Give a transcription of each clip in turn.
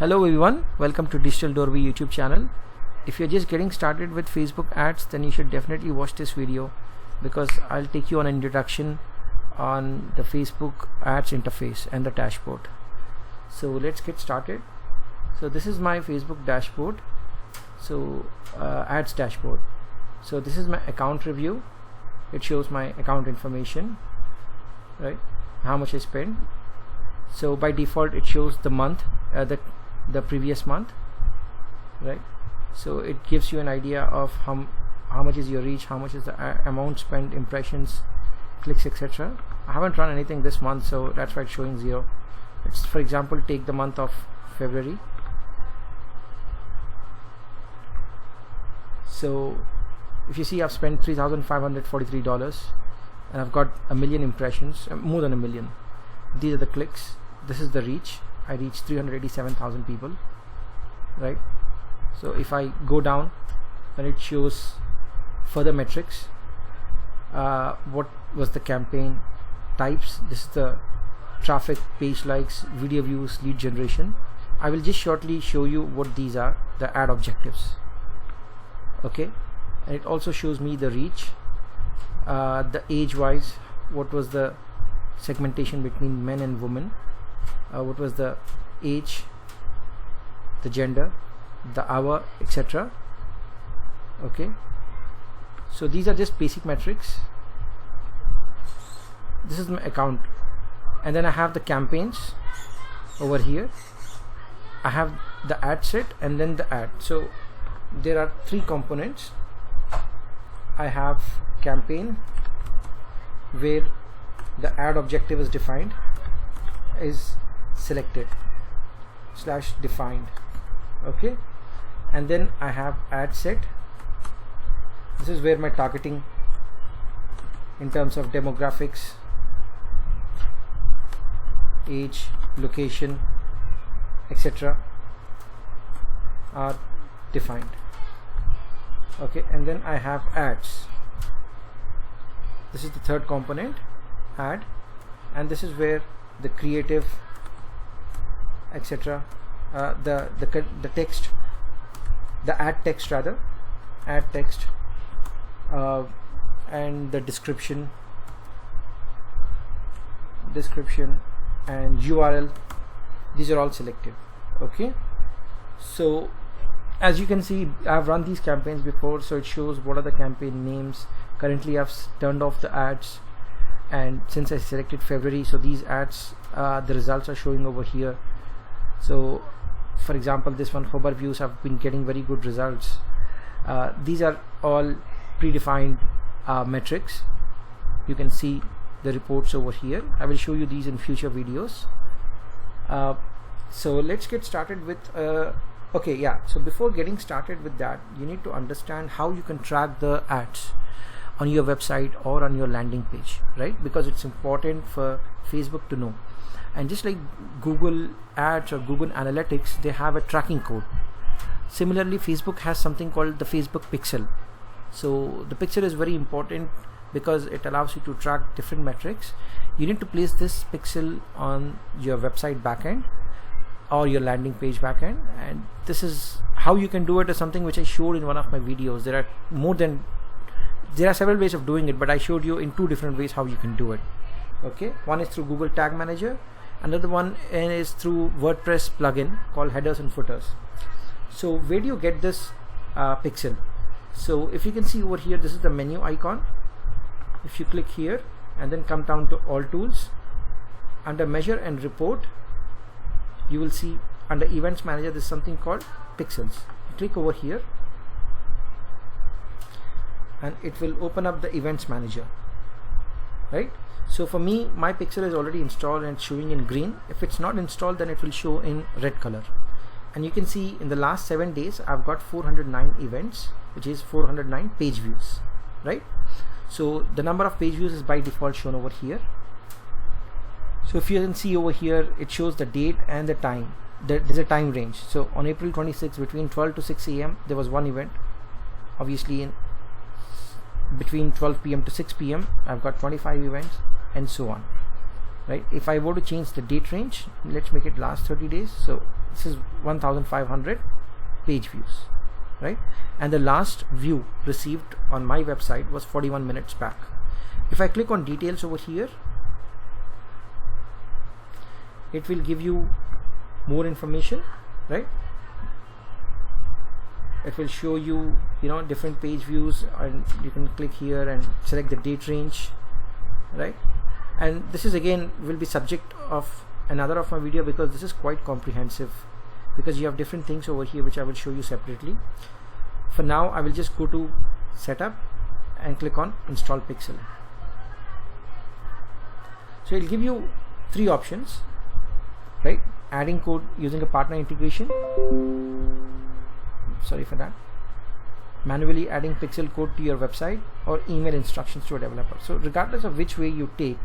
Hello everyone, welcome to Digital Doorway YouTube channel. If you're just getting started with Facebook ads, then you should definitely watch this video because I'll take you on an introduction on the Facebook ads interface and the dashboard. So let's get started. So this is my Facebook dashboard. So ads dashboard. So this is my account review. It shows my account information, right? How much I spent. So by default it shows the month, the previous month, right? So it gives you an idea of how much is your reach, how much is the amount spent, impressions, clicks, etc. I haven't run anything this month, so that's why it's showing 0. Let's, for example, take the month of February. So if you see, I've spent $3,543 and I've got 1 million impressions, more than 1 million. These are the clicks. This is the reach. I reached 387,000 people, right? So if I go down, then it shows further metrics. What was the campaign types? This is the traffic, page likes, video views, lead generation. I will just shortly show you what these are, the ad objectives. Okay, and it also shows me the reach, the age wise, what was the segmentation between men and women, what was the age, the gender, the hour, etc. Okay, so these are just basic metrics. This is my account, and then I have the campaigns over here. I have the ad set and then the ad. So there are 3 components. I have campaign where the ad objective is defined, is selected / defined. Okay, and then I have ad set. This is where my targeting in terms of demographics, age, location, etc. are defined. Okay, and then I have ads. This is the 3rd component, ad, and this is where the creative, etc. The text, the ad text rather, ad text, and the description and URL, these are all selected. Okay, so as you can see, I've run these campaigns before, so it shows what are the campaign names. Currently I've turned off the ads, and since I selected February, so these ads, the results are showing over here. So for example, this one, hover views, have been getting very good results. These are all predefined metrics. You can see the reports over here. I will show you these in future videos. So let's get started with okay, yeah, so before getting started with that, you need to understand how you can track the ads on your website or on your landing page, right? Because it's important for Facebook to know. And just like Google Ads or Google Analytics, they have a tracking code. Similarly, Facebook has something called the Facebook Pixel. So the pixel is very important because it allows you to track different metrics. You need to place this pixel on your website backend or your landing page backend, and this is how you can do it. Is something which I showed in one of my videos. There are several ways of doing it, but I showed you in 2 different ways how you can do it. Okay, one is through Google Tag Manager, another one is through WordPress plugin called Headers and Footers. So where do you get this pixel? So if you can see over here, this is the menu icon. If you click here and then come down to all tools, under measure and report, you will see under events manager there's something called pixels. You click over here and it will open up the events manager, right? So for me, my pixel is already installed and it's showing in green. If it's not installed, then it will show in red color. And you can see in the last 7 days I've got 409 events, which is 409 page views, right? So the number of page views is by default shown over here. So if you can see over here, it shows the date and the time. There's a time range. So on April 26 between 12 to 6 AM there was one event. Obviously in between 12 PM to 6 PM I've got 25 events, and so on, right? If I were to change the date range, let's make it last 30 days. So this is 1500 page views, right? And the last view received on my website was 41 minutes back. If I click on details over here, it will give you more information, right? It will show you, different page views, and you can click here and select the date range, right? And this is again will be subject of another of my video, because this is quite comprehensive, because you have different things over here which I will show you separately. For now, I will just go to setup and click on install Pixel. So it will give you three options, right? Adding code using a partner integration, sorry for that, manually adding pixel code to your website, or email instructions to a developer. So regardless of which way you take,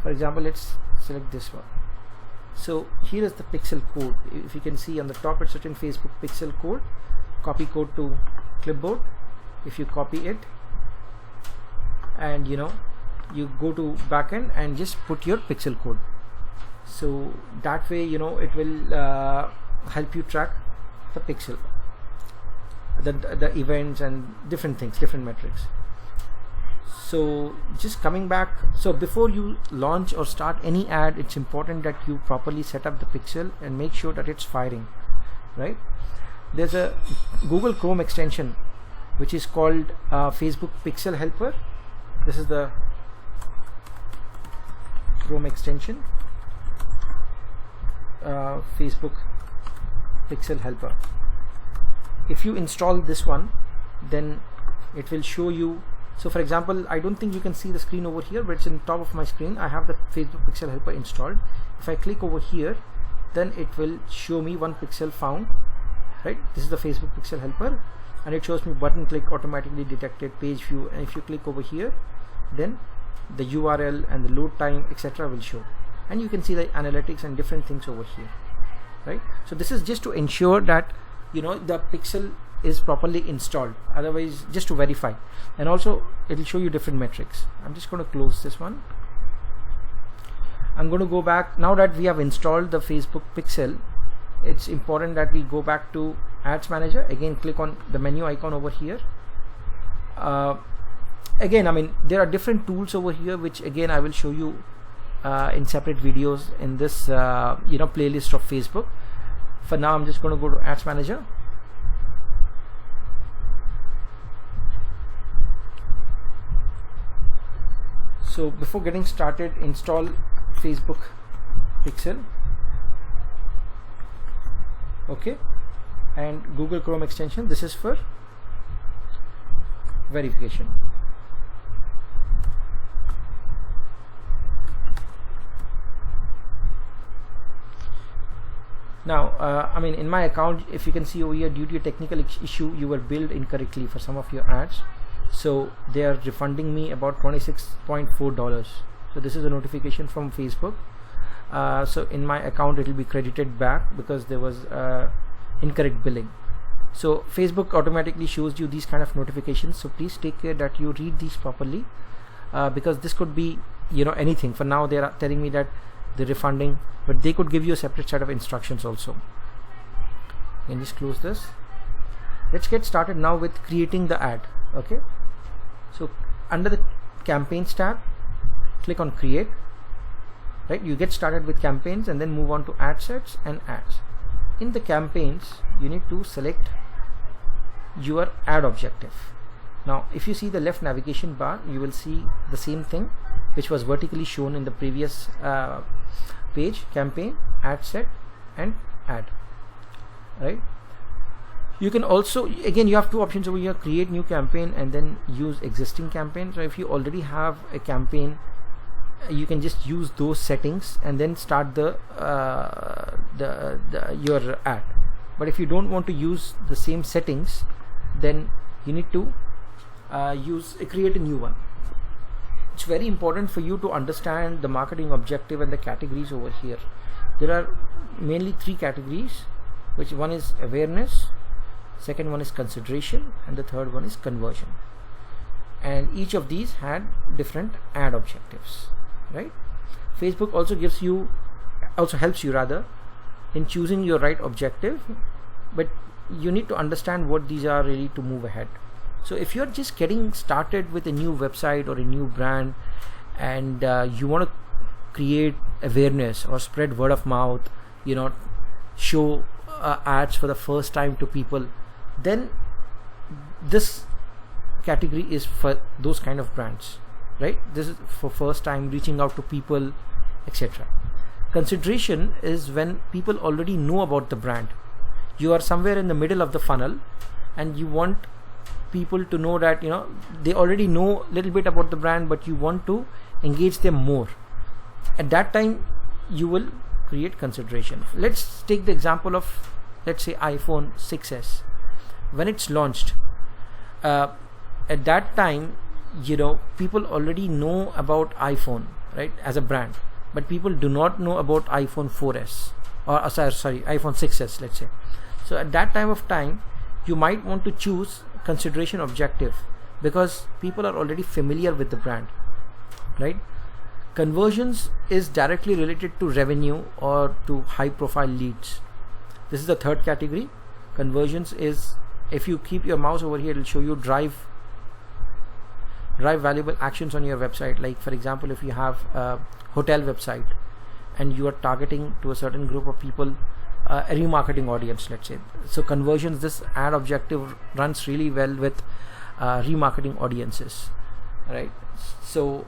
for example, let's select this one. So here is the pixel code. If you can see on the top, it's written Facebook pixel code. Copy code to clipboard. If you copy it and you go to backend and just put your pixel code, so that way it will help you track the pixel, the events and different things, different metrics. So just coming back, so before you launch or start any ad, it's important that you properly set up the pixel and make sure that it's firing, right? There's a Google Chrome extension which is called Facebook Pixel Helper. This is the Chrome extension, Facebook Pixel Helper. If you install this one, then it will show you. So for example, I don't think you can see the screen over here, but it's in top of my screen. I have the Facebook Pixel Helper installed. If I click over here, then it will show me one pixel found, right? This is the Facebook Pixel Helper, and it shows me button click automatically detected, page view, and if you click over here, then the URL and the load time, etc. will show, and you can see the analytics and different things over here, right? So this is just to ensure that the pixel is properly installed, otherwise just to verify, and also it will show you different metrics. I'm just going to close this one. I'm going to go back. Now that we have installed the Facebook Pixel, it's important that we go back to Ads Manager. Again, click on the menu icon over here. Again, there are different tools over here, which again I will show you in separate videos in this playlist of Facebook. For now, I'm just going to go to Ads Manager. So before getting started, install Facebook Pixel, okay, and Google Chrome extension. This is for verification. Now, in my account, if you can see over here, due to a technical issue, you were billed incorrectly for some of your ads. So they are refunding me about $26.4. So this is a notification from Facebook. So in my account, it will be credited back because there was incorrect billing. So Facebook automatically shows you these kind of notifications. So please take care that you read these properly, because this could be anything. For now, they are telling me that they're refunding, but they could give you a separate set of instructions also. You can just close this. Let's get started now with creating the ad. Okay, so under the campaigns tab, click on create, right? You get started with campaigns and then move on to ad sets and ads. In the campaigns, you need to select your ad objective. Now if you see the left navigation bar, you will see the same thing which was vertically shown in the previous page: campaign, ad set and ad, right? You can also, again, you have two options over here: create new campaign and then use existing campaign. So if you already have a campaign, you can just use those settings and then start your ad. But if you don't want to use the same settings, then you need to create a new one. It's very important for you to understand the marketing objective and the categories over here. There are mainly three categories, which one is awareness, second one is consideration, and the third one is conversion. And each of these had different ad objectives, right? Facebook also helps you in choosing your right objective, but you need to understand what these are really to move ahead. So if you're just getting started with a new website or a new brand, and you want to create awareness or spread word of mouth, show ads for the first time to people, then this category is for those kind of brands, right? This is for first time reaching out to people, etc. Consideration is when people already know about the brand. You are somewhere in the middle of the funnel and you want people to know that they already know a little bit about the brand, but you want to engage them more. At that time you will create consideration. Let's take the example of, let's say, iPhone 6s. When it's launched, at that time people already know about iPhone, right, as a brand, but people do not know about iPhone 4s or iPhone 6s, let's say. So at that time you might want to choose consideration objective, because people are already familiar with the brand, right? Conversions is directly related to revenue or to high profile leads. This is the third category. Conversions is, if you keep your mouse over here, it will show you drive valuable actions on your website. Like for example, if you have a hotel website and you are targeting to a certain group of people, a remarketing audience, let's say. So conversions, this ad objective runs really well with remarketing audiences, right? So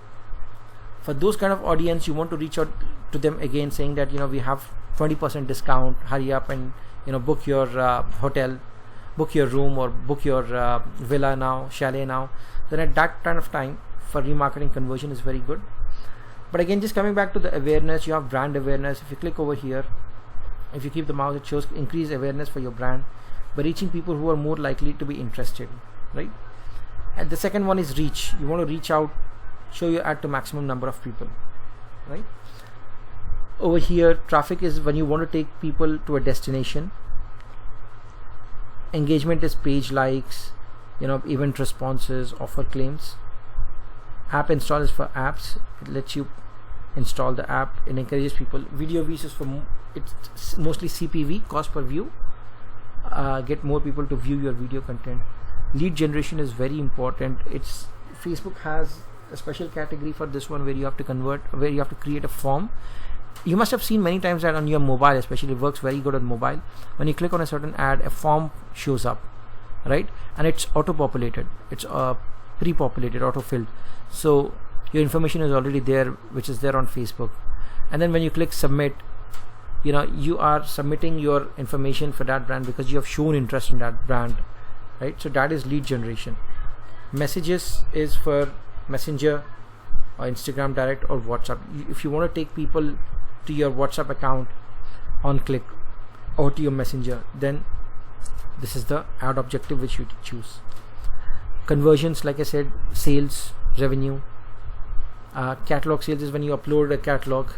for those kind of audience, you want to reach out to them again, saying that we have 20% discount, hurry up and book your hotel, book your room, or book your villa now, chalet now. Then at that kind of time, for remarketing, conversion is very good. But again, just coming back to the awareness, you have brand awareness. If you click over here, if you keep the mouse, it shows increased awareness for your brand by reaching people who are more likely to be interested, right? And the second one is reach. You want to reach out, show your ad to maximum number of people, right? Over here, traffic is when you want to take people to a destination. Engagement is page likes, event responses, offer claims. App install is for apps. It lets you install the app. It encourages people. Video views is for it's mostly CPV, cost per view. Get more people to view your video content. Lead generation is very important. Facebook has a special category for this one, where you have to create a form. You must have seen many times that on your mobile, especially, it works very good on mobile. When you click on a certain ad, a form shows up, right? And it's auto-populated. It's pre-populated, auto-filled. So your information is already there, which is there on Facebook. And then when you click submit, you are submitting your information for that brand because you have shown interest in that brand, right? So that is lead generation. Messages is for Messenger or Instagram Direct or WhatsApp. If you want to take people to your WhatsApp account on click or to your Messenger, then this is the ad objective which you choose. Conversions, like I said, sales, revenue. Catalog sales is when you upload a catalog.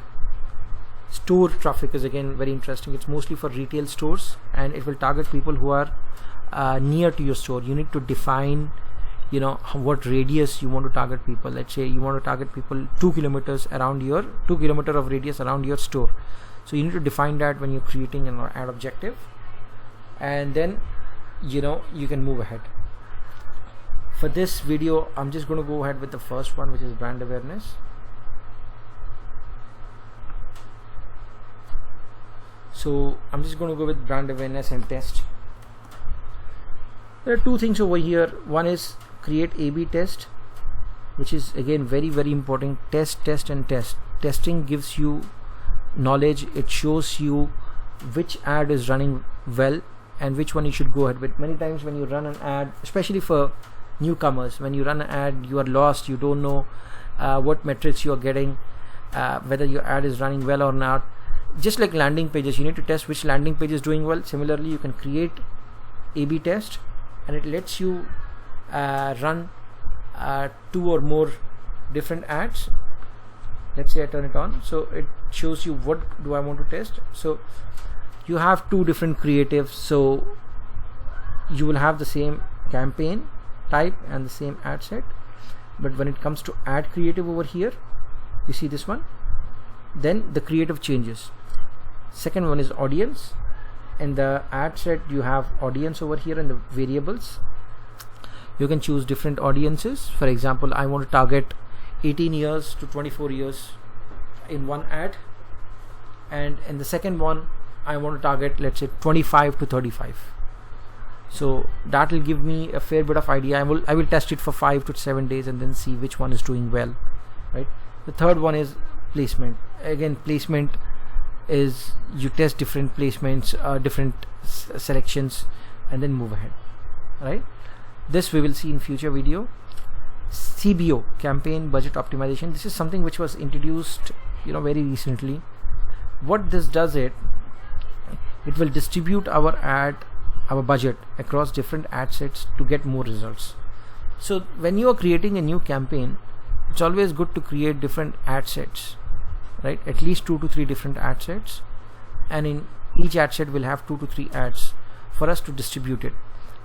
Store traffic is again very interesting. It's mostly for retail stores, and it will target people who are near to your store. You need to define what radius you want to target people. Let's say you want to target people 2 kilometers of radius around your store. So you need to define that when you're creating an ad objective, and then you can move ahead. For this video, I'm just going to go ahead with the first one, which is brand awareness. So I'm just going to go with brand awareness and test. There are two things over here. One is create A/B test, which is again very, very important. Test. Testing gives you knowledge. It shows you which ad is running well and which one you should go ahead with. Many times when you run an ad, especially for newcomers, when you run an ad, you are lost. You don't know what metrics you are getting, whether your ad is running well or not. Just like landing pages, you need to test which landing page is doing well. Similarly, you can create A/B test, and it lets you run 2 or more different ads. Let's say I turn it on, so it shows you what do I want to test. So you have 2 different creatives, so you will have the same campaign type and the same ad set, but when it comes to ad creative over here, you see this one, then the creative changes. Second one is audience. In the ad set you have audience over here in the variables. You can choose different audiences. For example, I want to target 18 years to 24 years in one ad, and in the second one I want to target, let's say, 25 to 35. So that will give me a fair bit of idea. I will test it for 5 to 7 days and then see which one is doing well, right? The third one is placement. Again, placement is you test different placements, different selections, and then move ahead, right? This we will see in future video. CBO, campaign budget optimization. This is something which was introduced, very recently. What this does, it will distribute our budget across different ad sets to get more results. So when you are creating a new campaign, it's always good to create different ad sets, right? At least 2 to 3 different ad sets, and in each ad set will have 2 to 3 ads for us to distribute it.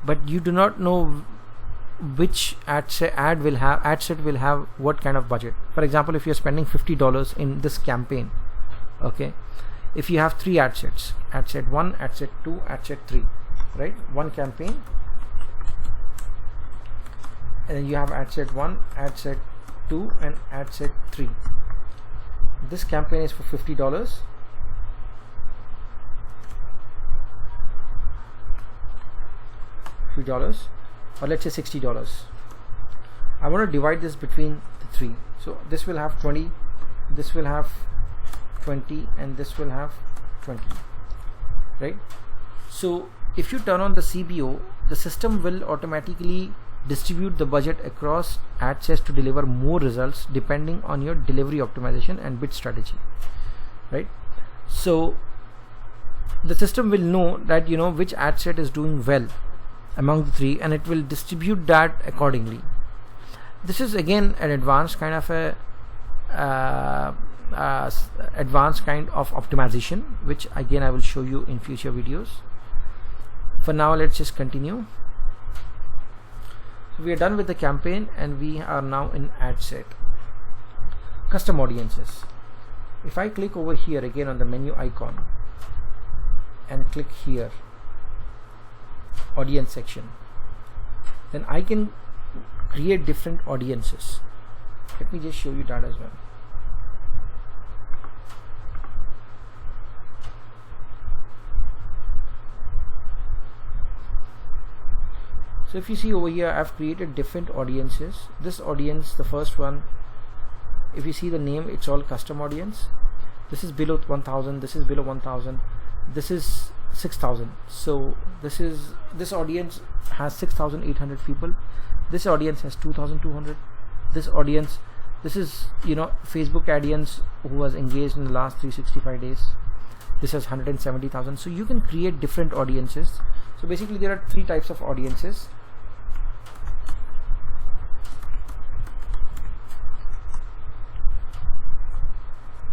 But you do not know which ad set will have what kind of budget. For example, if you're spending $50 in this campaign, okay, if you have 3 ad sets, ad set 1, ad set 2, ad set 3, right? One campaign, and then you have ad set 1, ad set 2, and ad set 3. This campaign is for $50. Or let's say $60. I want to divide this between the 3. So this will have 20, this will have 20, and this will have 20, right? So if you turn on the CBO, the system will automatically distribute the budget across ad sets to deliver more results depending on your delivery optimization and bid strategy, right? So the system will know that which ad set is doing well among the 3, and it will distribute that accordingly. This is again an advanced kind of optimization, which again I will show you in future videos. For now, let's just continue. So we are done with the campaign, and we are now in ad set. Custom audiences. If I click over here again on the menu icon and click here, audience section, then I can create different audiences. Let me just show you that as well. So if you see over here, I've created different audiences. This audience, the first one, if you see the name, it's all custom audience. This is below 1000, this is below 1000, this is 6000. So this audience has 6800 people. This audience has 2200. This audience, this is Facebook audience who was engaged in the last 365 days. This has 170,000. So you can create different audiences. So basically there are 3 types of audiences.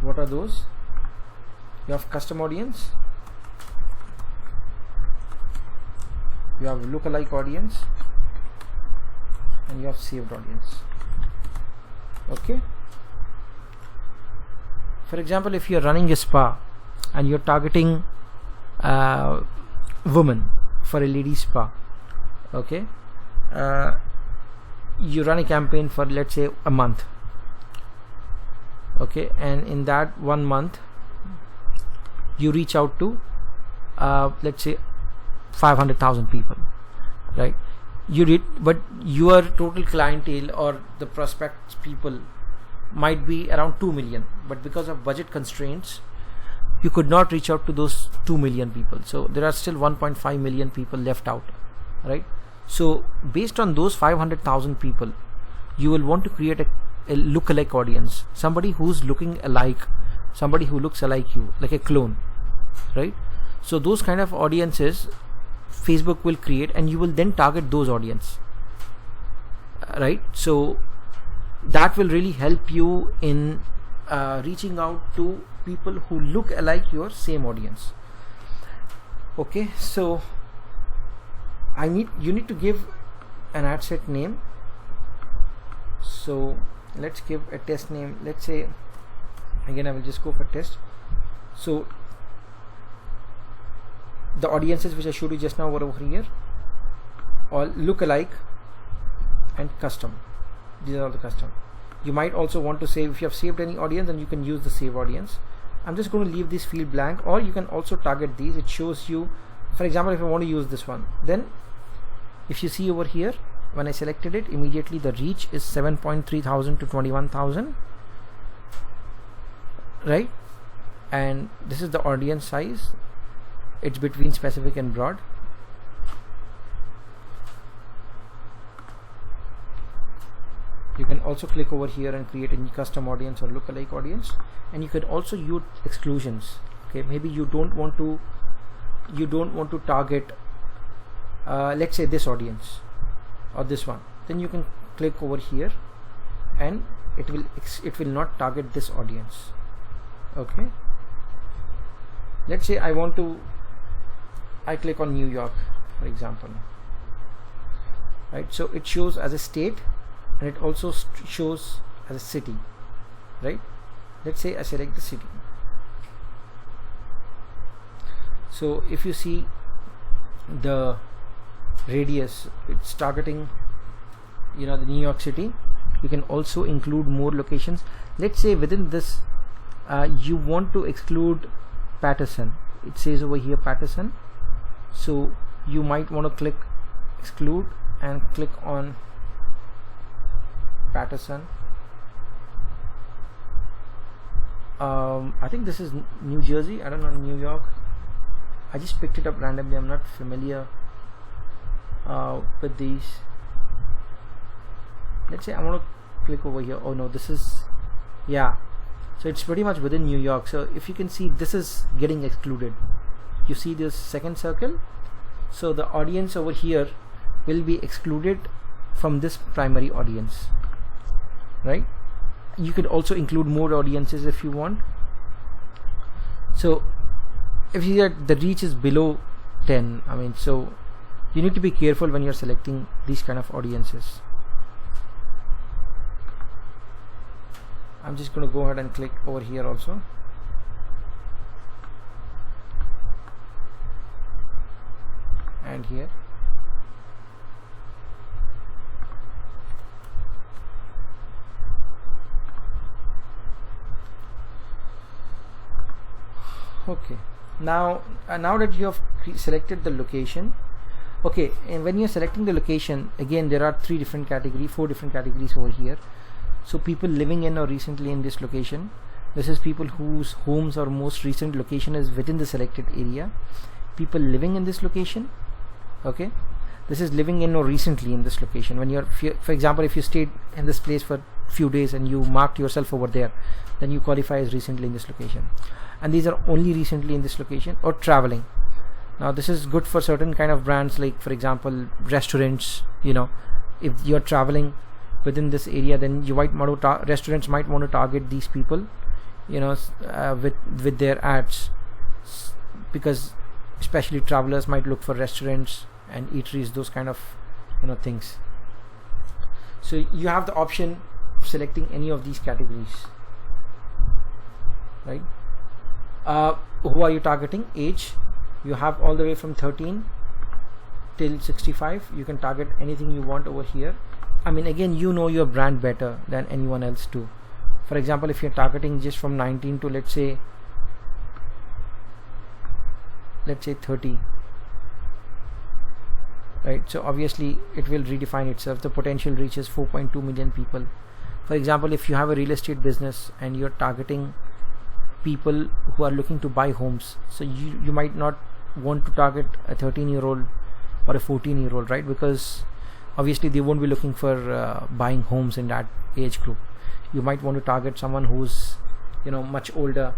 What are those? You have custom audience, you have lookalike audience, and you have saved audience. Okay. For example, if you're running a spa and you're targeting women for a lady spa, okay, you run a campaign for, let's say, a month, okay, and in that 1 month you reach out to let's say 500,000 people, right? But your total clientele or the prospects people might be around 2 million, but because of budget constraints you could not reach out to those 2 million people. So there are still 1.5 million people left out, right? So based on those 500,000 people, you will want to create a lookalike audience, somebody who's looking alike, somebody who looks alike you, like a clone, right? So those kind of audiences Facebook will create, and you will then target those audience, right? So that will really help you in reaching out to people who look alike your same audience. Okay, so you need to give an ad set name. So let's give a test name. Let's say, again I will just go for test. So the audiences which I showed you just now were over here, all look-alike and custom. These are all the custom. You might also want to save, if you have saved any audience, then you can use the save audience. I'm just going to leave this field blank, or you can also target these. It shows you, for example, if I want to use this one, then if you see over here, when I selected it, immediately the reach is 7.3 thousand to 21,000, right? And this is the audience size. It's between specific and broad. You can also click over here and create any custom audience or lookalike audience, and you can also use exclusions. Okay, maybe you don't want to target let's say this audience or this one, then you can click over here and it will not target this audience. Okay, let's say I click on New York, for example, right? So it shows as a state and it also shows as a city, right? Let's say I select the city. So if you see the radius, it's targeting, you know, the New York City. You can also include more locations. Let's say within this you want to exclude Patterson. It says over here Patterson, so you might want to click exclude and click on Patterson. I think this is New Jersey, I don't know, New York. I just picked it up randomly. I'm not familiar with these. Let's say I want to click over here. Oh no, this is, yeah, so it's pretty much within New York. So if you can see, this is getting excluded. You see this second circle, so the audience over here will be excluded from this primary audience, right? You could also include more audiences if you want. So if you get the reach is below 10, I mean, so you need to be careful when you're selecting these kind of audiences. I'm just going to go ahead and click over here also. And here. Okay, now that you have selected the location, okay, and when you're selecting the location, again there are four different categories over here. So people living in or recently in this location, this is people whose homes or most recent location is within the selected area. People living in this location, okay, this is living in or recently in this location. When you're, for example, if you stayed in this place for few days and you marked yourself over there, then you qualify as recently in this location. And these are only recently in this location. Or traveling. Now this is good for certain kind of brands, like for example restaurants. You know, if you're traveling within this area, then you might want to restaurants might want to target these people, you know, with their ads, because especially travelers might look for restaurants and eateries, those kind of, you know, things. So you have the option of selecting any of these categories, right? Who are you targeting? Age, you have all the way from 13 till 65. You can target anything you want over here. I mean, again, you know your brand better than anyone else too. For example, if you're targeting just from 19 to let's say 30, right? So obviously it will redefine itself. The potential reach is 4.2 million people. For example, if you have a real estate business and you're targeting people who are looking to buy homes, so you might not want to target a 13-year-old or a 14-year-old, right? Because obviously they won't be looking for buying homes in that age group. You might want to target someone who's, you know, much older,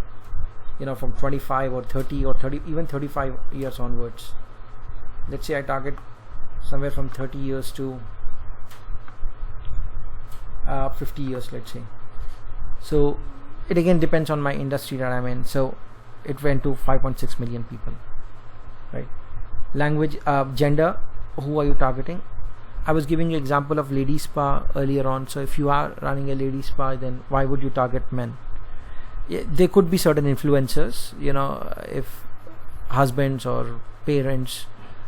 you know, from 25 or 30 or 30, even 35 years onwards. Let's say I target somewhere from 30 years to 50 years, let's say. So it again depends on my industry that I'm in. So it went to 5.6 million people, right? Language, gender, who are you targeting? I was giving you example of lady spa earlier on. So if you are running a lady spa, then why would you target men? Yeah, there could be certain influencers, you know, if husbands or parents,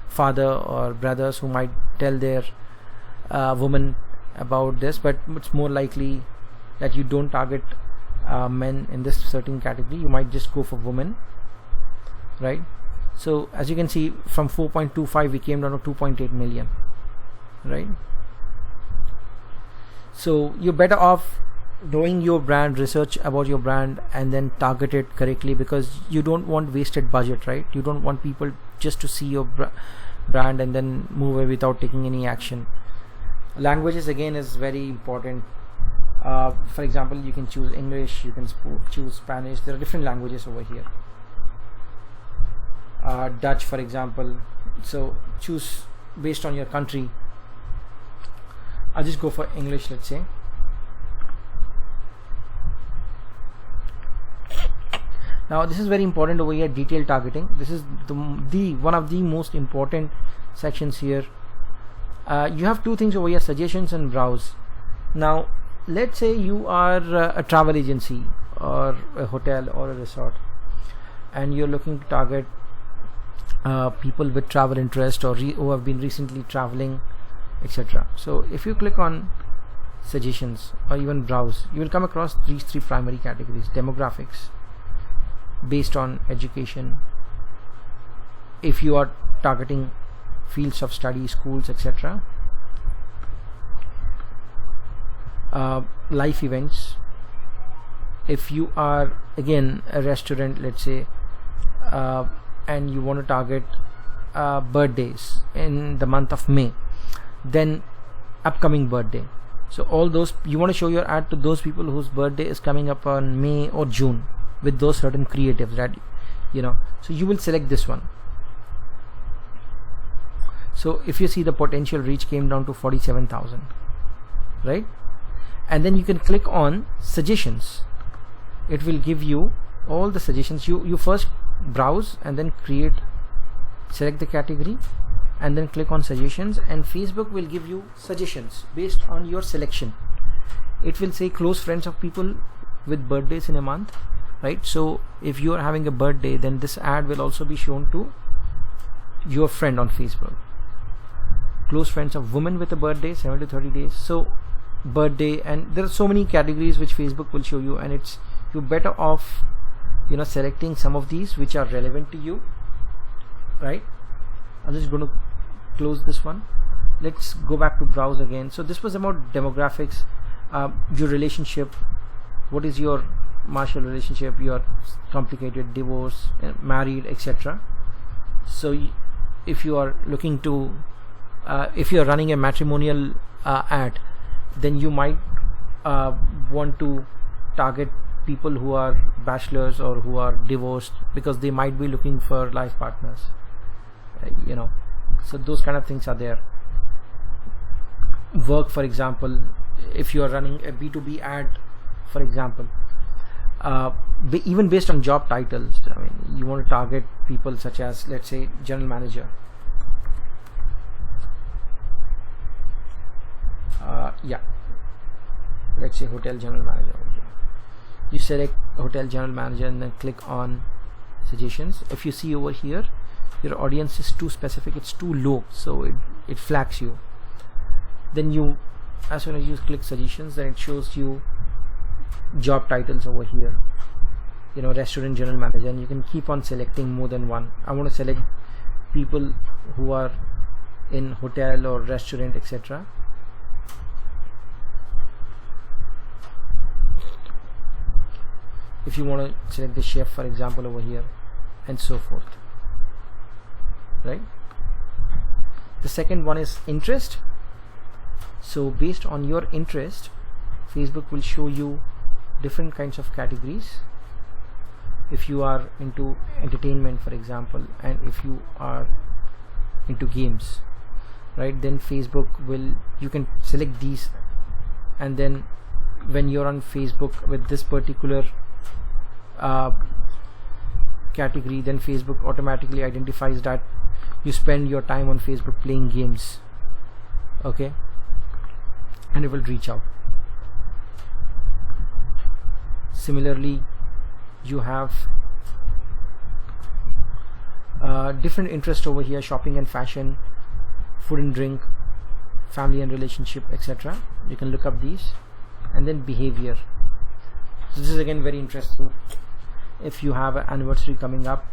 father or brothers who might tell their woman about this, but it's more likely that you don't target men in this certain category. You might just go for women, right? So as you can see, from 4.25 we came down to 2.8 million, right? So you're better off knowing your brand, research about your brand, and then target it correctly, because you don't want wasted budget, right? You don't want people just to see your brand and then move away without taking any action. Languages again is very important. For example, you can choose English, you can choose Spanish. There are different languages over here. Dutch, for example. So choose based on your country. I'll just go for English, let's say. Now this is very important over here, detailed targeting. This is the one of the most important sections here. You have two things over here, suggestions and browse. Now let's say you are a travel agency or a hotel or a resort, and you're looking to target people with travel interest or who have been recently traveling, etc. So if you click on suggestions or even browse, you will come across these three primary categories: demographics, based on education, if you are targeting fields of study, schools, etc., life events, if you are again a restaurant, let's say, and you want to target birthdays in the month of May, then upcoming birthday. So all those, you want to show your ad to those people whose birthday is coming up on May or June with those certain creatives, right? So you will select this one. So if you see, the potential reach came down to 47,000, right? And then you can click on suggestions. It will give you all the suggestions. You first browse and then select the category and then click on suggestions, and Facebook will give you suggestions based on your selection. It will say close friends of people with birthdays in a month, right? So if you are having a birthday, then this ad will also be shown to your friend on Facebook. Close friends of women with a birthday, 7 to 30 days. So birthday, and there are so many categories which Facebook will show you, and you're better off selecting some of these which are relevant to you, right? I'm just going to close this one. Let's go back to browse again. So this was about demographics, your relationship, what is your marital relationship, your complicated, divorce, married, etc. So if you are looking to if you are running a matrimonial ad, then you might want to target people who are bachelors or who are divorced, because they might be looking for life partners, so those kind of things are there. Work, for example, if you are running a B2B ad, for example, even based on job titles, you want to target people such as, let's say, general manager. Let's say hotel general manager over here. You select hotel general manager and then click on suggestions. If you see over here, your audience is too specific, it's too low, so it flags you. Then as soon as you click suggestions, then it shows you job titles over here, restaurant general manager, and you can keep on selecting more than one. I want to select people who are in hotel or restaurant, etc. If you want to select the chef, for example, over here, and so forth, right? The second one is interest. So based on your interest, Facebook will show you different kinds of categories. If you are into entertainment, for example, and if you are into games, right, then Facebook you can select these, and then when you're on Facebook with this particular category, then Facebook automatically identifies that you spend your time on Facebook playing games, okay, and it will reach out. Similarly, you have different interest over here: shopping and fashion, food and drink, family and relationship, etc. You can look up these. And then behavior. So this is again very interesting. If you have an anniversary coming up,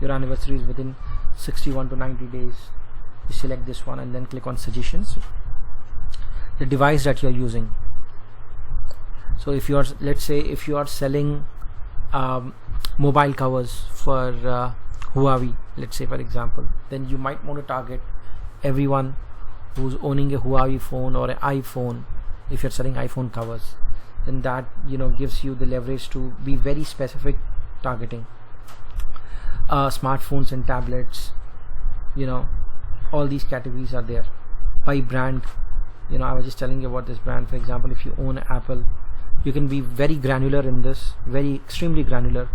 your anniversary is within 61 to 90 days, you select this one and then click on suggestions. The device that you're using. So if you are, let's say if you are selling mobile covers for Huawei, let's say for example, then you might want to target everyone who's owning a Huawei phone or an iPhone. If you're selling iPhone covers, then that gives you the leverage to be very specific targeting. Smartphones and tablets, all these categories are there. By brand, I was just telling you about this brand. For example, if you own Apple, you can be very granular in this, extremely granular.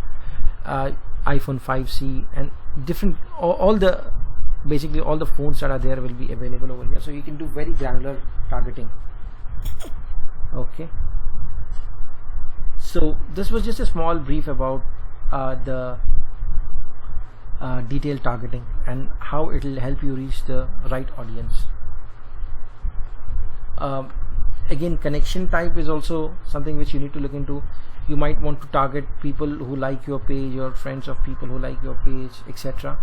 iPhone 5C and different, basically all the phones that are there will be available over here. So you can do very granular targeting. Okay. So this was just a small brief about the detailed targeting and how it will help you reach the right audience. Again, connection type is also something which you need to look into. You might want to target people who like your page or friends of people who like your page, etc.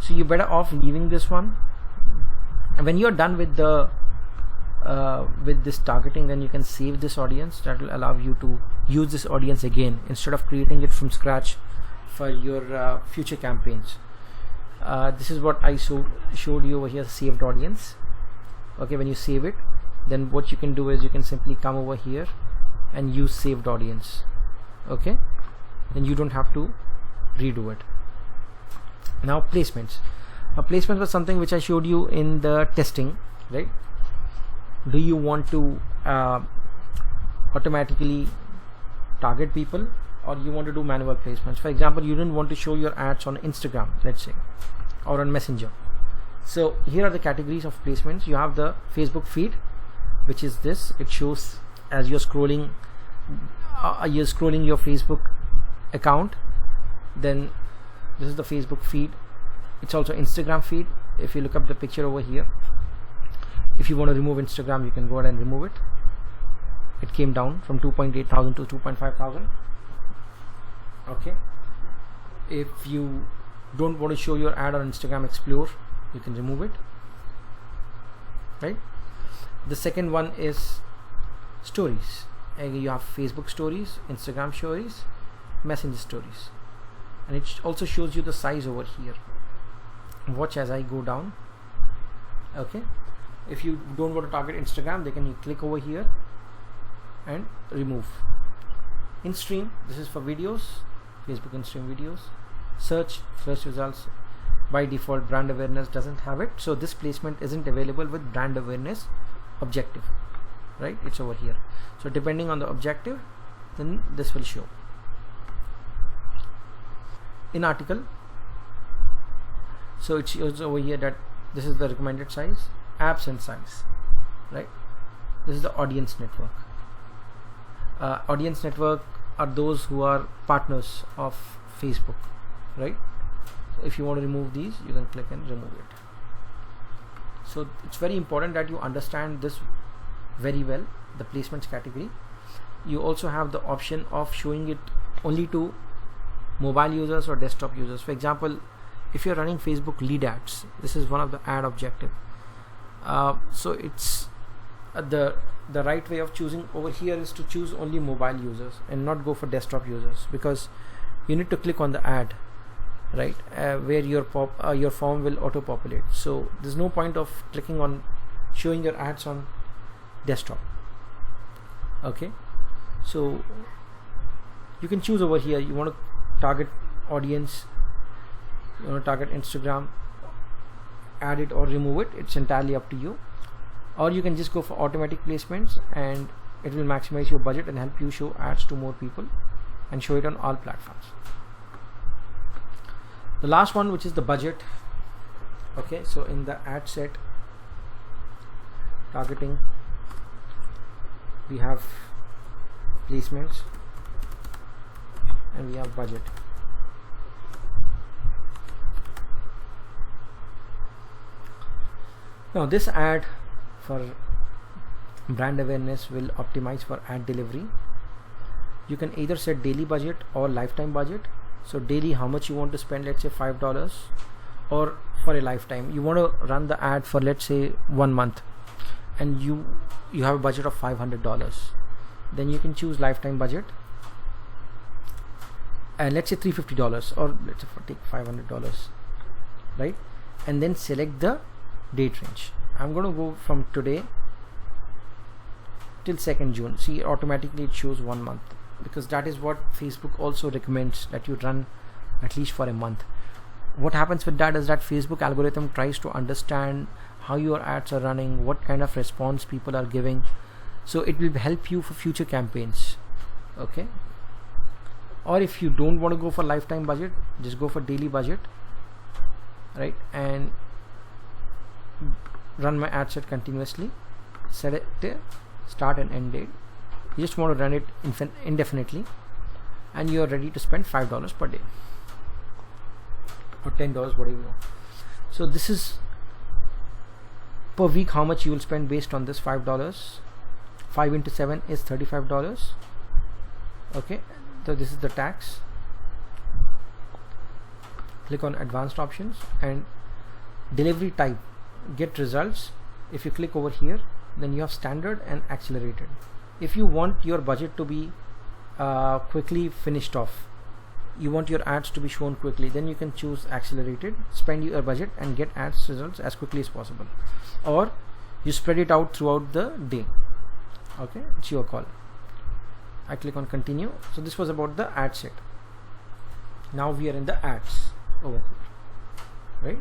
So you're better off leaving this one. And when you're done with the with this targeting, then you can save this audience. That will allow you to use this audience again instead of creating it from scratch for your future campaigns. This is what I showed you over here, saved audience. Okay, when you save it, then what you can do is you can simply come over here and use saved audience. Okay, then you don't have to redo it. Now placements. Placements was something which I showed you in the testing, right? Do you want to automatically target people, or you want to do manual placements? For example, you didn't want to show your ads on Instagram, let's say, or on Messenger. So here are the categories of placements. You have the Facebook feed, which is this. It shows as you're scrolling your Facebook account. Then this is the Facebook feed. It's also Instagram feed. If you look up the picture over here, if you want to remove Instagram, you can go ahead and remove it. It came down from 2.8 thousand to 2.5 thousand. Okay. If you don't want to show your ad on Instagram Explore, you can remove it. Right. The second one is stories. You have Facebook stories, Instagram stories, Messenger stories, and it also shows you the size over here. Watch as I go down. Okay. If you don't want to target Instagram, then you click over here and remove. In stream, this is for videos, Facebook in stream videos. Search results. By default, brand awareness doesn't have it, so this placement isn't available with brand awareness objective, right? It's over here. So depending on the objective, then this will show. In article, so it shows over here that this is the recommended size, apps and size, right? This is the audience network. Audience network are those who are partners of Facebook, right? So if you want to remove these, you can click and remove it. So it's very important that you understand this very well, the placements category. You also have the option of showing it only to mobile users or desktop users. For example, if you're running Facebook lead ads, this is one of the ad objective. So it's the right way of choosing over here is to choose only mobile users and not go for desktop users, because you need to click on the ad, right, where your form will auto populate. So there's no point of clicking on showing your ads on desktop. Okay, so you can choose over here. You want to target audience, you want to target Instagram, add it or remove it. It's entirely up to you. Or you can just go for automatic placements, and it will maximize your budget and help you show ads to more people and show it on all platforms. The last one, which is the budget. Okay, so in the ad set targeting, we have placements and we have budget. Now this ad for brand awareness will optimize for ad delivery. You can either set daily budget or lifetime budget. So daily, how much you want to spend, let's say $5, or for a lifetime you want to run the ad for, let's say, 1 month, and you have a budget of $500. Then you can choose lifetime budget, and let's say $350, or let's say take $500, right? And then select the date range. I'm going to go from today till 2nd June. See, automatically it shows 1 month, because that is what Facebook also recommends, that you run at least for a month. What happens with that is that Facebook algorithm tries to understand how your ads are running, what kind of response people are giving, so it will help you for future campaigns. Okay, or if you don't want to go for lifetime budget, just go for daily budget, right? And run my ad set continuously, set it there, start and end date. You just want to run it indefinitely, and you are ready to spend $5 per day or $10, whatever you want. So this is per week how much you will spend based on this $5. 5 into 7 is $35. Okay, so this is the tax. Click on advanced options and delivery type, get results. If you click over here, then you have standard and accelerated. If you want your budget to be quickly finished off, you want your ads to be shown quickly, then you can choose accelerated, spend your budget and get ads results as quickly as possible, or you spread it out throughout the day. Okay, it's your call. I click on continue. So this was about the ad set. Now we are in the ads over here, right?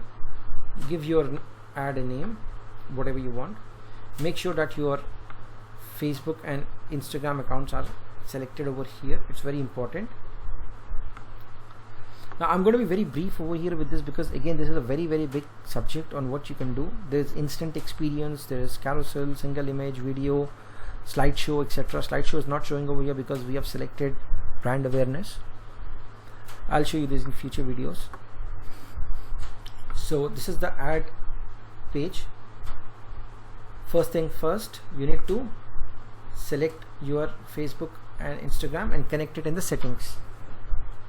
Give your ad a name, whatever you want. Make sure that your Facebook and Instagram accounts are selected over here. It's very important. Now I'm going to be very brief over here with this, because again this is a very big subject on what you can do. There's instant experience, there's carousel, single image, video, slideshow, etc. Slideshow is not showing over here because we have selected brand awareness. I'll show you this in future videos. So this is the ad page. First thing first, you need to select your Facebook and Instagram and connect it in the settings.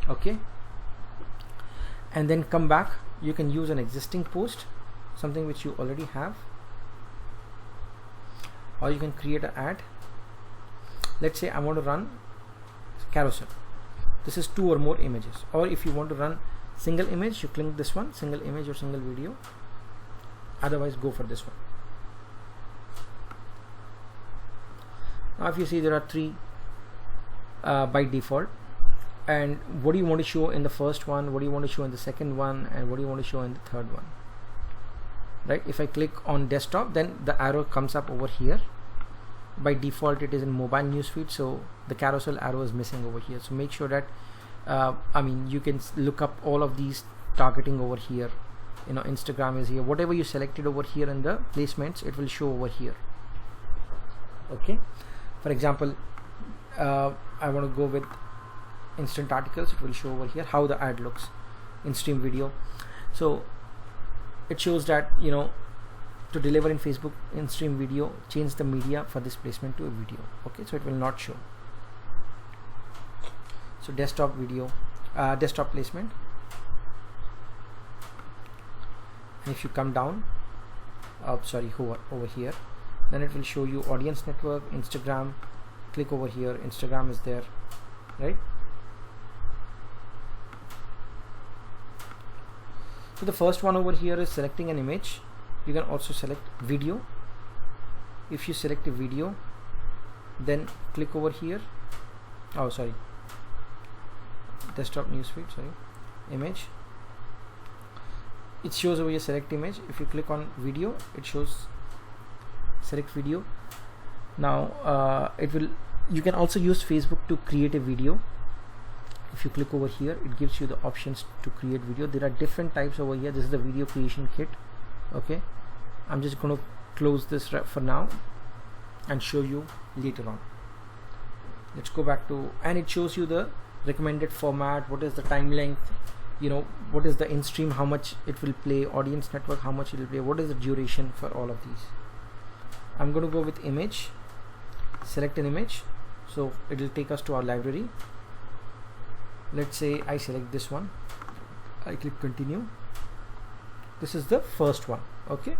Okay, and then come back. You can use an existing post, something which you already have, or you can create an ad. Let's say I want to run carousel. This is 2 or more images. Or if you want to run single image, you click this one, single image or single video. Otherwise go for this one. Now if you see, there are 3 by default, and what do you want to show in the first one, what do you want to show in the second one, and what do you want to show in the third one, right? If I click on desktop, then the arrow comes up over here. By default it is in mobile newsfeed, so the carousel arrow is missing over here. So make sure that you can look up all of these targeting over here. You know, Instagram is here, whatever you selected over here in the placements, it will show over here. Okay, for example, I want to go with instant articles. It will show over here how the ad looks. In stream video, so it shows that, you know, to deliver in Facebook in stream video, change the media for this placement to a video. Okay, so it will not show. So desktop video, desktop placement, and if you come down, over here, then it will show you audience network, Instagram. Click over here, Instagram is there, right? So the first one over here is selecting an image. You can also select video. If you select a video, then click over here. Oh, sorry, desktop newsfeed, sorry, image. It shows over here select image. If you click on video, it shows select video. Now you can also use Facebook to create a video. If you click over here, it gives you the options to create video. There are different types over here. This is the video creation kit. Okay, I'm just going to close this for now and show you later on. Let's go back to, and it shows you the recommended format, what is the time length, you know, what is the in-stream, how much it will play, audience network, how much it will play, what is the duration for all of these. I'm going to go with image, select an image, so it will take us to our library. Let's say I select this one, I click continue. This is the first one, okay,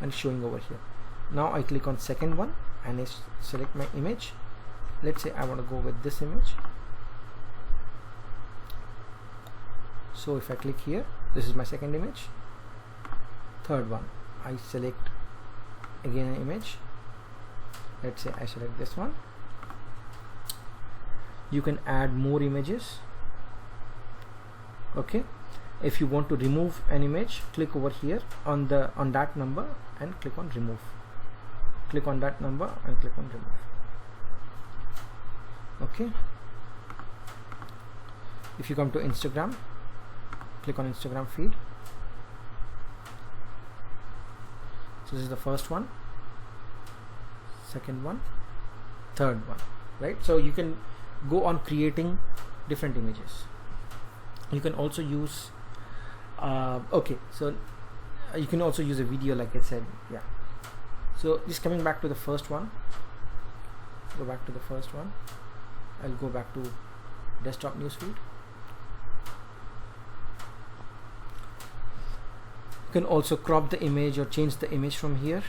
and showing over here. Now I click on second one and I select my image. Let's say I want to go with this image. So if I click here, this is my second image. Third one, I select again an image. Let's say I select this one. You can add more images, okay. If you want to remove an image, click over here on that number and click on remove. Click on that number and click on remove, okay. If you come to Instagram, click on Instagram feed. So this is the first one, second one, third one, right? So you can go on creating different images. You can also use okay, so you can also use a video, like I said. Yeah, so just coming back to the first one, go back to the first one. I'll go back to desktop newsfeed. You can also crop the image or change the image from here.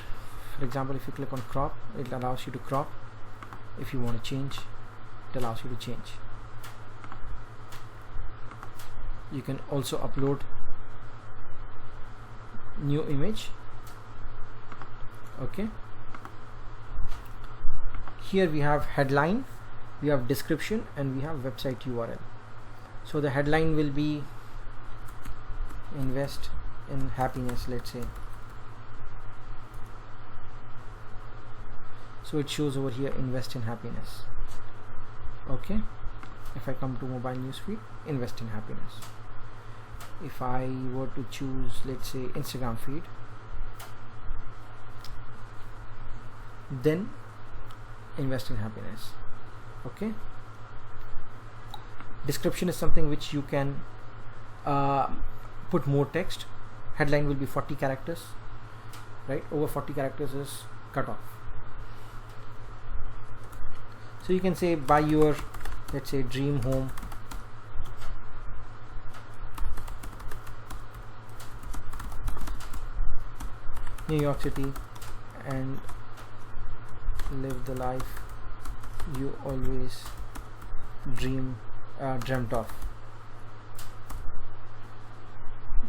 For example, if you click on crop, it allows you to crop. If you want to change, it allows you to change. You can also upload new image, okay. Here we have headline, we have description, and we have website URL. So the headline will be invest in happiness, let's say. So it shows over here invest in happiness, okay. If I come to mobile newsfeed, invest in happiness. If I were to choose, let's say, Instagram feed, then invest in happiness, okay. Description is something which you can put more text. Headline will be 40 characters, right? Over 40 characters is cut off. So you can say buy your, let's say, dream home, New York City, and live the life you always dreamt of,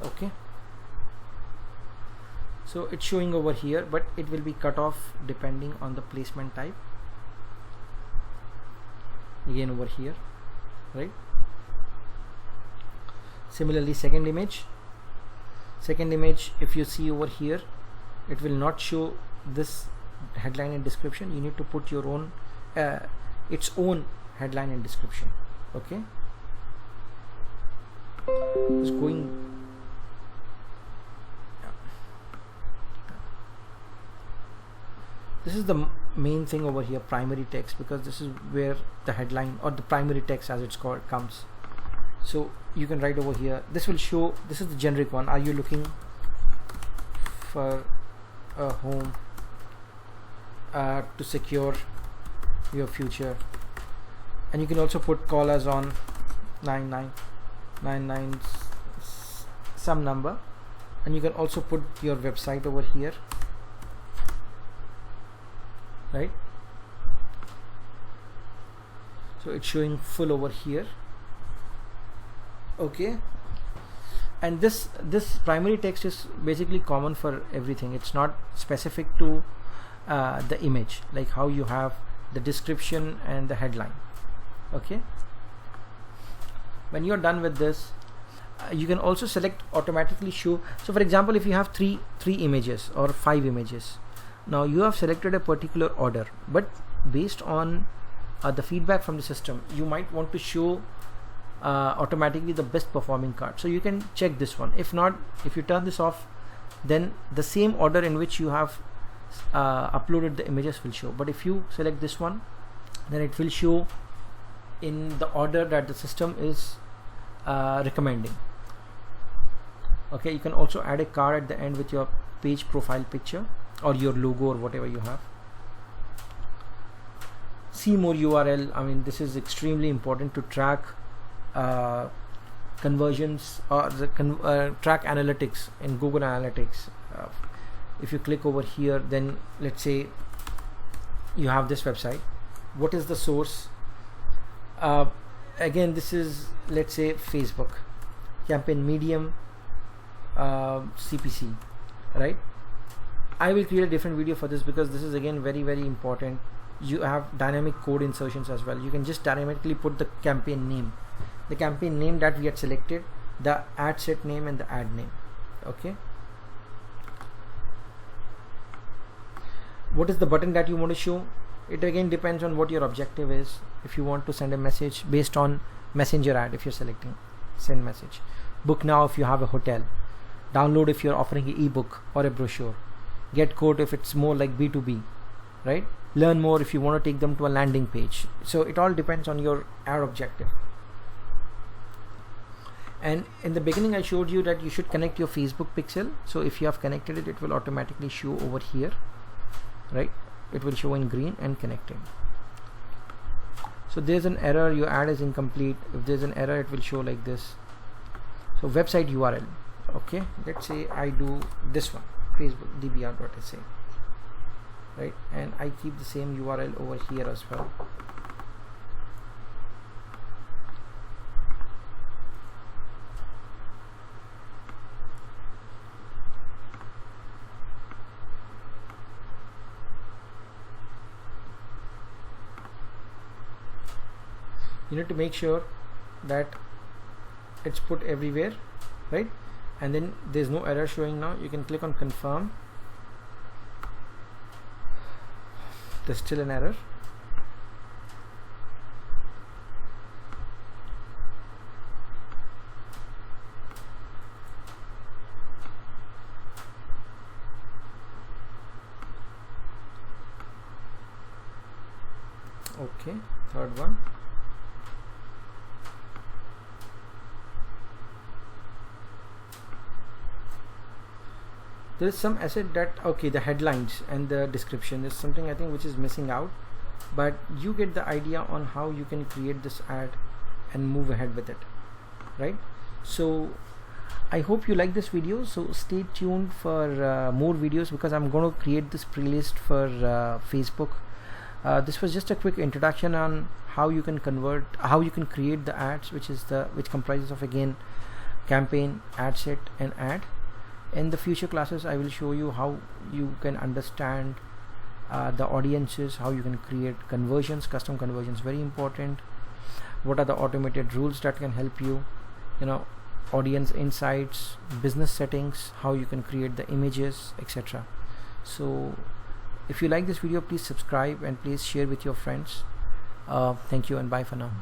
okay. So it's showing over here, but it will be cut off depending on the placement type. Again over here, right? Similarly, second image, if you see over here, it will not show this headline and description. You need to put your own its own headline and description, okay. It's going, this is the main thing over here, primary text, because this is where the headline or the primary text, as it's called, comes. So you can write over here, this will show, this is the generic one. Are you looking for a home to secure your future? And you can also put call us on 9999 some number, and you can also put your website over here, right? So it's showing full over here, okay. And this primary text is basically common for everything. It's not specific to the image, like how you have the description and the headline, okay. When you're done with this, you can also select automatically show. So for example, if you have three images or 5 images, now you have selected a particular order, but based on the feedback from the system, you might want to show automatically the best performing card. So you can check this one. If not, if you turn this off, then the same order in which you have uploaded the images will show. But if you select this one, then it will show in the order that the system is recommending. Okay, you can also add a card at the end with your page profile picture or your logo or whatever you have. See more URL. I mean, this is extremely important to track conversions or track analytics in Google Analytics. If you click over here, then let's say you have this website. What is the source? Again, this is, let's say, Facebook campaign medium, CPC, right? I will create a different video for this because this is again very important. You have dynamic code insertions as well. You can just dynamically put the campaign name that we had selected, the ad set name and the ad name. Okay, what is the button that you want to show? It again depends on what your objective is. If you want to send a message based on messenger ad, if you're selecting send message, book now if you have a hotel, download if you're offering an ebook or a brochure, get code if it's more like B2B, right? Learn more if you want to take them to a landing page. So it all depends on your ad objective. And in the beginning I showed you that you should connect your Facebook pixel. So if you have connected it, it will automatically show over here, right? It will show in green and connected. So there's an error, your ad is incomplete. If there's an error, it will show like this. So website URL, okay, let's say I do this one, Facebook dbr.sa, right? And I keep the same URL over here as well. You need to make sure that it's put everywhere, right? And then there's no error showing now. You can click on confirm. There's still an error. Okay, third one. There is some asset that, okay, the headlines and the description is something I think which is missing out, but you get the idea on how you can create this ad and move ahead with it, right? So I hope you like this video, so stay tuned for more videos because I'm going to create this playlist for Facebook. This was just a quick introduction on how you can create the ads, which comprises of again campaign, ad set and ad. In the future classes I will show you how you can understand the audiences, how you can create conversions, custom conversions, very important. What are the automated rules that can help you, audience insights, business settings, how you can create the images, etc. So if you like this video, please subscribe and please share with your friends. Thank you and bye for now.